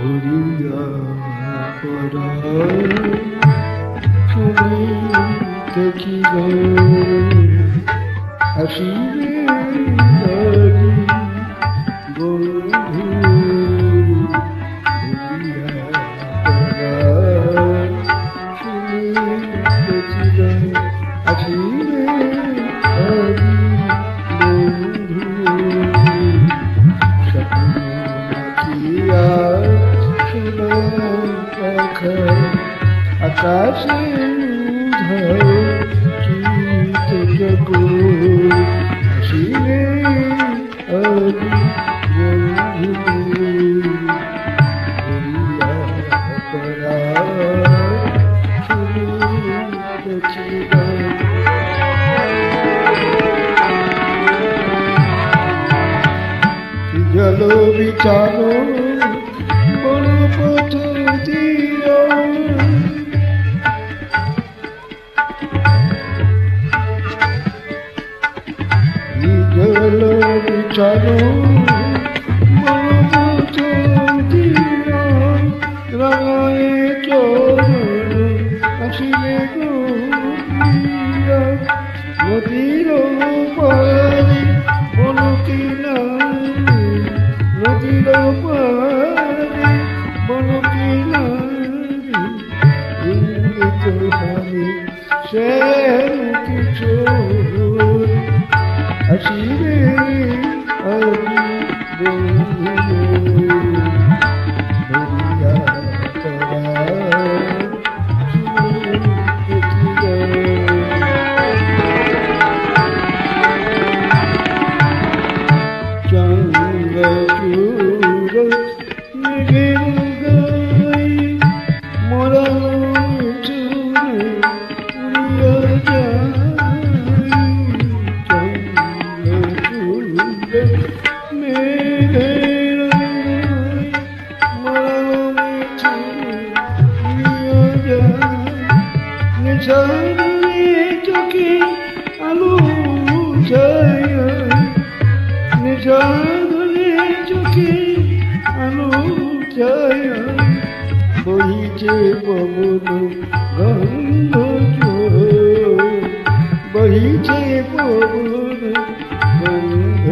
ভরিয়া পড়া শুনিতে কি আসিবে বন্ধু ভরিয়া পড়া শুনিতে কি আসিবে আকাশে চিত জগো আসিবে বন্ধু ভরিয়া পড়া শুনিতে জল বিচারো বড় পথ দিও জল বিচারো বড় পথ দিও রাঙায় চরণ আসিবে গো নদীর পারে বলো কি না নদীর পারে বলো কি না হানি সে কিছু আসিবে ভরিয়া পড়া চন্দ্রচূড় মেঘের গায়ে মোরা চূড় উড়িয়া যায় চন্দ্রচূড় মেঘের গায়ে মোরা উড়িয়া যায় নিশানে চোখে আলো যায় নিশানে চোখে আলো যায় বহিছে পবন গন্ধ বহিছে পবন গন্ধ